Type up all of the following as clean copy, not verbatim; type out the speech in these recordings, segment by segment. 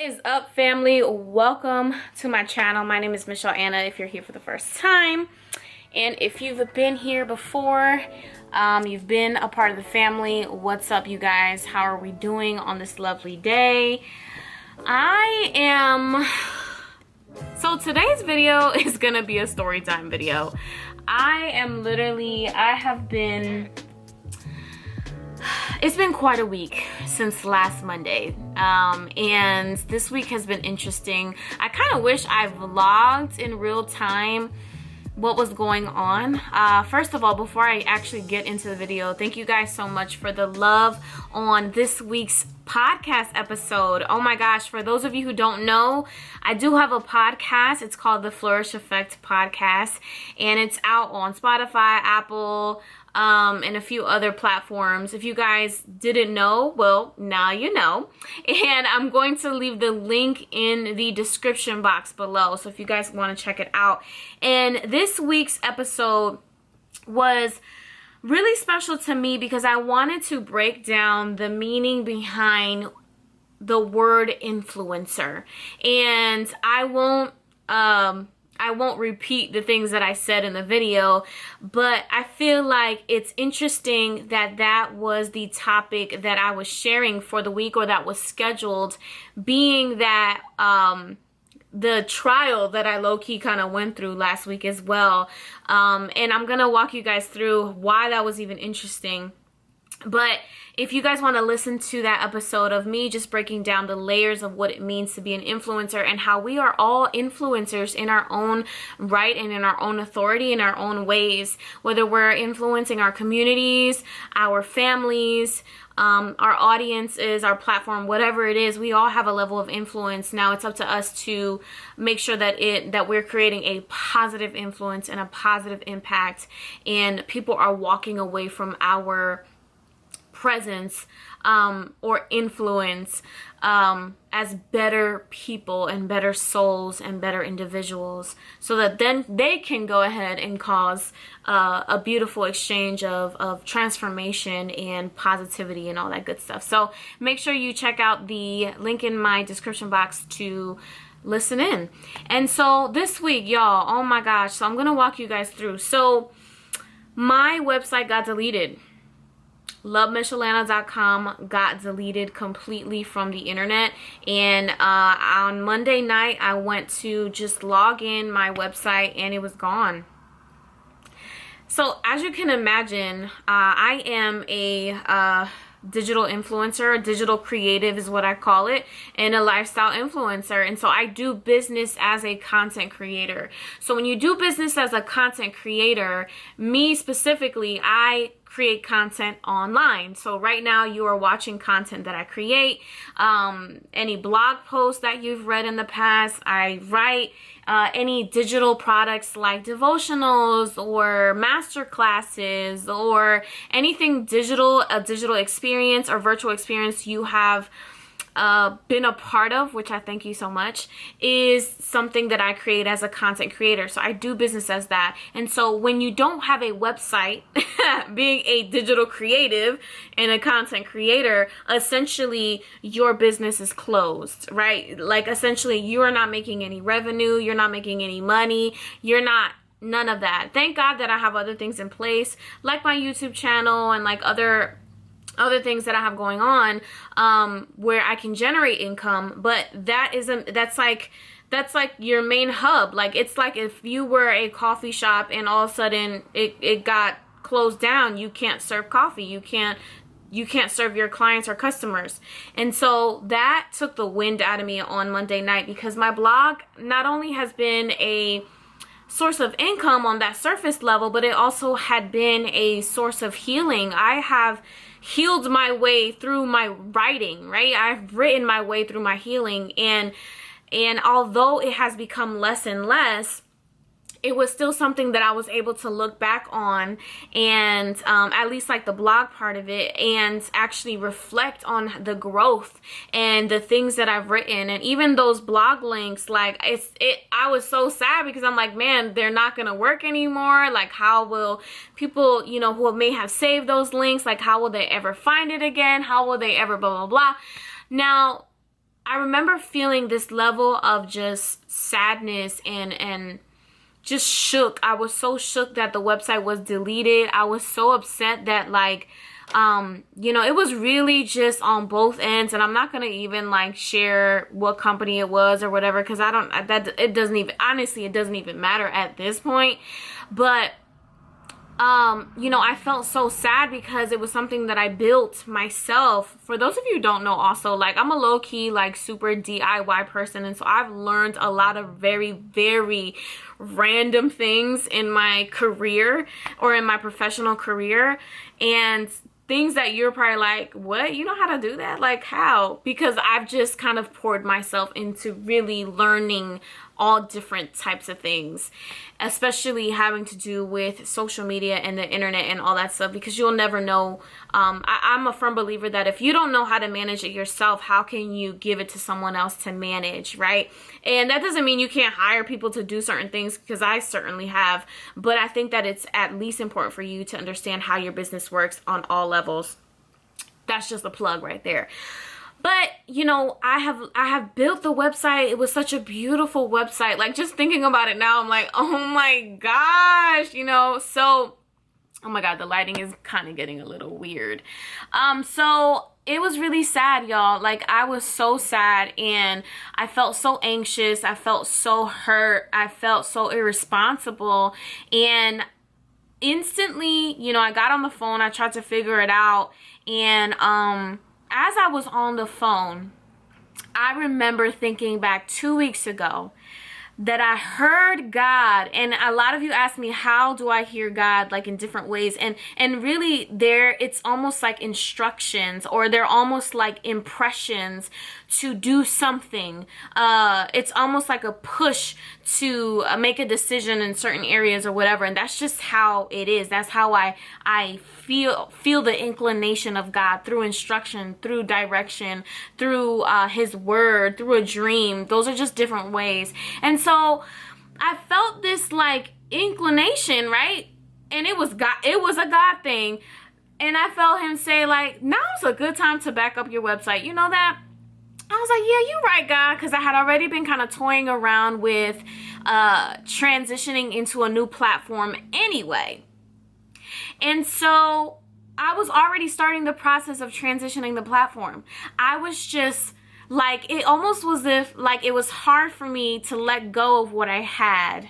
Is up, family? Welcome to my channel. My name is MichelleAna if you're here for the first time, and if you've been here before, you've been a part of the family. What's up, you guys? How are we doing on this lovely day? So today's video is gonna be a story time video. It's been quite a week since last Monday, and this week has been interesting. I kind of wish I vlogged in real time what was going on. First of all, before I actually get into the video, thank you guys so much for the love on this week's podcast episode. Oh my gosh, for those of you who don't know, I do have a podcast. It's called the Flourish Effect Podcast, and it's out on Spotify, Apple, and a few other platforms. If you guys didn't know, well, now you know. And I'm going to leave the link in the description box below, so if you guys want to check it out. And this week's episode was really special to me because I wanted to break down the meaning behind the word influencer. And I won't repeat the things that I said in the video, but I feel like it's interesting that that was the topic that I was sharing for the week, or that was scheduled, being that the trial that I low-key kind of went through last week as well. And I'm gonna walk you guys through why that was even interesting. But if you guys want to listen to that episode of me just breaking down the layers of what it means to be an influencer, and how we are all influencers in our own right and in our own authority, in our own ways, whether we're influencing our communities, our families, our audiences, our platform, whatever it is, we all have a level of influence. Now it's up to us to make sure that we're creating a positive influence and a positive impact, and people are walking away from our presence or influence as better people and better souls and better individuals, so that then they can go ahead and cause a beautiful exchange of transformation and positivity and all that good stuff. So make sure you check out the link in my description box to listen in. And so this week, y'all, oh my gosh, so I'm gonna walk you guys through. So my website got deleted. loveMichelleAna.com got deleted completely from the internet, and on Monday night I went to just log in my website and it was gone. So as you can imagine, I am a digital influencer, a digital creative is what I call it, and a lifestyle influencer. And so I do business as a content creator. So when you do business as a content creator, me specifically, I create content online. So right now you are watching content that I create. Any blog posts that you've read in the past, I write. Any digital products like devotionals or master classes or anything digital, a digital experience or virtual experience you have been a part of, which I thank you so much, is something that I create as a content creator. So I do business as that. And so when you don't have a website, being a digital creative and a content creator, essentially your business is closed, right? Like essentially you are not making any revenue, you're not making any money, none of that. Thank God that I have other things in place, like my YouTube channel and like other things that I have going on, where I can generate income. But that's like your main hub. Like it's like if you were a coffee shop and all of a sudden it got closed down, you can't serve coffee, you can't serve your clients or customers. And so that took the wind out of me on Monday night, because my blog not only has been a source of income on that surface level, but it also had been a source of healing. I have healed my way through my writing, right? I've written my way through my healing, and although it has become less and less, it was still something that I was able to look back on, and at least like the blog part of it, and actually reflect on the growth and the things that I've written. And even those blog links, like I was so sad, because I'm like, man, they're not gonna work anymore. Like, how will people, you know, who may have saved those links, like how will they ever find it again? How will they ever blah blah blah? Now I remember feeling this level of just sadness and just shook. I was so shook that the website was deleted. I was so upset that like, it was really just on both ends, and I'm not going to even like share what company it was or whatever, because it doesn't even matter at this point. But I felt so sad because it was something that I built myself. For those of you who don't know, also, like, I'm a low-key, like, super DIY person, and so I've learned a lot of very, very random things in my career or in my professional career, and things that you're probably like, what? You know how to do that? Like, how? Because I've just kind of poured myself into really learning all different types of things, especially having to do with social media and the internet and all that stuff, because you'll never know. I'm a firm believer that if you don't know how to manage it yourself, how can you give it to someone else to manage, right? And that doesn't mean you can't hire people to do certain things, because I certainly have, but I think that it's at least important for you to understand how your business works on all levels. That's just a plug right there. But, I have built the website. It was such a beautiful website. Like, just thinking about it now, I'm like, oh my gosh, so, oh my God, the lighting is kind of getting a little weird. So it was really sad, y'all. Like, I was so sad, and I felt so anxious. I felt so hurt. I felt so irresponsible. And instantly, I got on the phone. I tried to figure it out. And, as I was on the phone, I remember thinking back 2 weeks ago that I heard God. And a lot of you ask me, how do I hear God, like, in different ways? And really, it's almost like instructions, or they're almost like impressions to do something. It's almost like a push to make a decision in certain areas or whatever. And that's just how it is. That's how I feel the inclination of God, through instruction, through direction, through his word, through a dream. Those are just different ways. And so I felt this like inclination, right? And it was God, it was a God thing. And I felt him say, like, now's a good time to back up your website. You know that? I was like, yeah, you're right, God, because I had already been kind of toying around with transitioning into a new platform anyway. And so I was already starting the process of transitioning the platform. I was just like, it almost was if like it was hard for me to let go of what I had.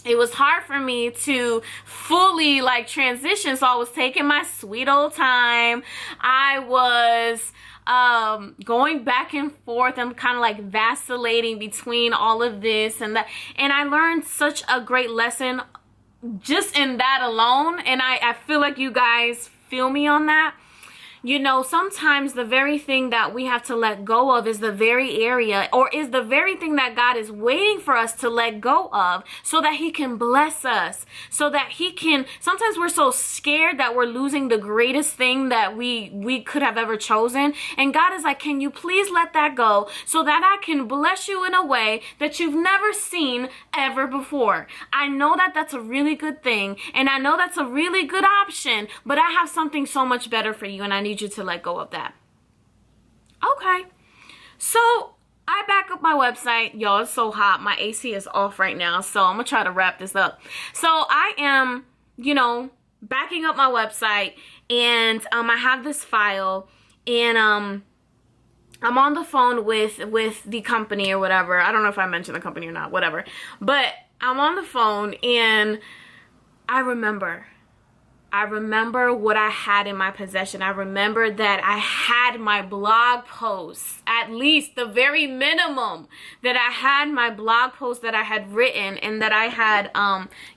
It was hard for me to fully like transition. So I was taking my sweet old time. I was going back and forth and kind of like vacillating between all of this and that. And I learned such a great lesson just in that alone. And I feel like you guys feel me on that. Sometimes the very thing that we have to let go of is the very area, or is the very thing that God is waiting for us to let go of, so that he can bless us, so that he can. Sometimes we're so scared that we're losing the greatest thing that we could have ever chosen. And God is like, can you please let that go, so that I can bless you in a way that you've never seen ever before. I know that that's a really good thing, and I know that's a really good option, but I have something so much better for you, and I need you to let go of that. Okay, so I back up my website. Y'all, it's so hot. My AC is off right now, so I'm gonna try to wrap this up. So I am, backing up my website, and I have this file, and I'm on the phone with the company or whatever. I don't know if I mentioned the company or not, whatever. But I'm on the phone, and I remember what I had in my possession. I remember that I had my blog posts, at least the very minimum, that I had my blog post that I had written, and that I had,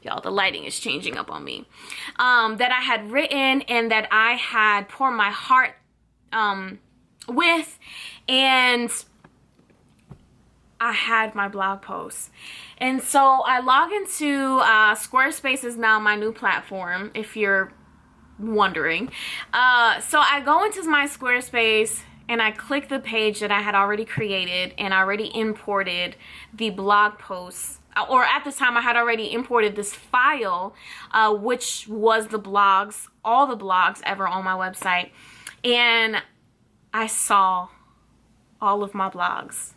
y'all, the lighting is changing up on me, that I had written and that I had poured my heart with, and I had my blog posts. And so I log into Squarespace is now my new platform, if you're wondering. So I go into my Squarespace, and I click the page that I had already created, and I already imported the blog posts. Or at this time, I had already imported this file, which was the blogs, all the blogs ever on my website. And I saw all of my blogs.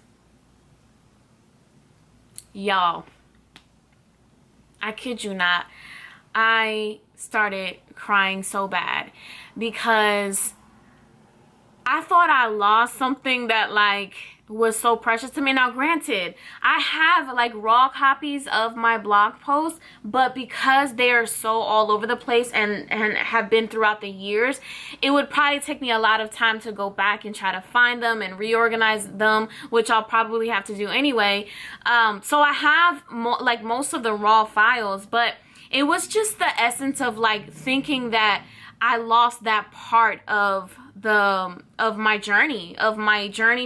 Y'all, I kid you not, I started crying so bad because I thought I lost something that like was so precious to me. Now granted, I have like raw copies of my blog posts, but because they are so all over the place and have been throughout the years, it would probably take me a lot of time to go back and try to find them and reorganize them, which I'll probably have to do anyway. So I have like most of the raw files, but it was just the essence of like thinking that I lost that part of my journey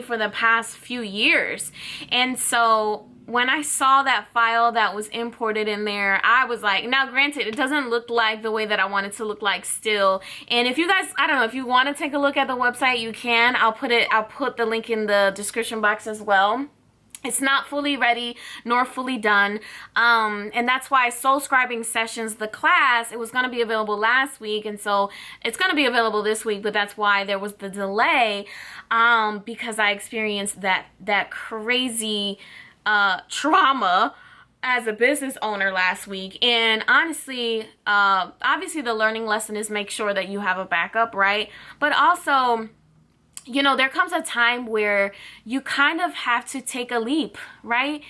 for the past few years. And so when I saw that file that was imported in there, I was like, now granted, it doesn't look like the way that I want it to look like still. And if you guys, I don't know, if you want to take a look at the website, you can. I'll put the link in the description box as well. It's not fully ready nor fully done, and that's why Soul Scribing Sessions, the class, it was going to be available last week, and so it's going to be available this week, but that's why there was the delay, because I experienced that crazy trauma as a business owner last week. And honestly, obviously the learning lesson is make sure that you have a backup, right? But also, you know, there comes a time where you kind of have to take a leap, right?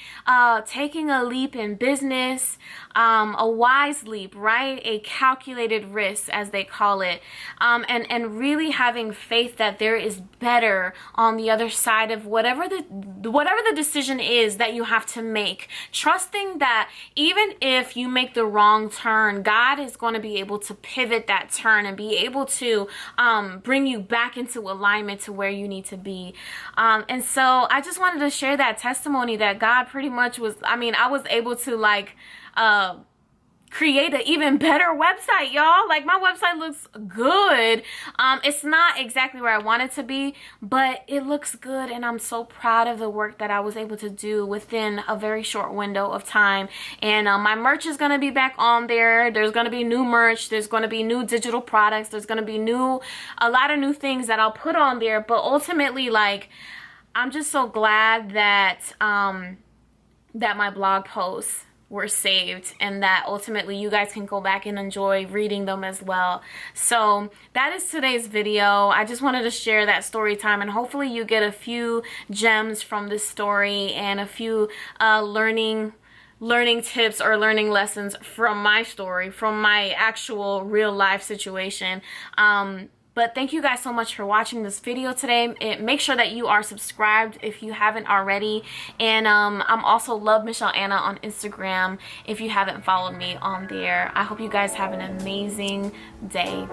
Taking a leap in business, a wise leap, right? A calculated risk, as they call it, and really having faith that there is better on the other side of whatever the decision is that you have to make. Trusting that even if you make the wrong turn, God is going to be able to pivot that turn and be able to bring you back into alignment to where you need to be. And so I just wanted to share that testimony that God pretty much was, I mean, I was able to like create an even better website, y'all. Like, my website looks good. It's not exactly where I want it to be, but it looks good, and I'm so proud of the work that I was able to do within a very short window of time. And my merch is going to be back on there. There's going to be new merch. There's going to be new digital products. There's going to be a lot of new things that I'll put on there. But ultimately, like, I'm just so glad that that my blog posts were saved, and that ultimately you guys can go back and enjoy reading them as well. So that is today's video. I just wanted to share that story time, and hopefully you get a few gems from this story and a few learning tips or learning lessons from my story, from my actual real life situation. But thank you guys so much for watching this video today. Make sure that you are subscribed if you haven't already. And I'm also loveMichelleAna on Instagram if you haven't followed me on there. I hope you guys have an amazing day.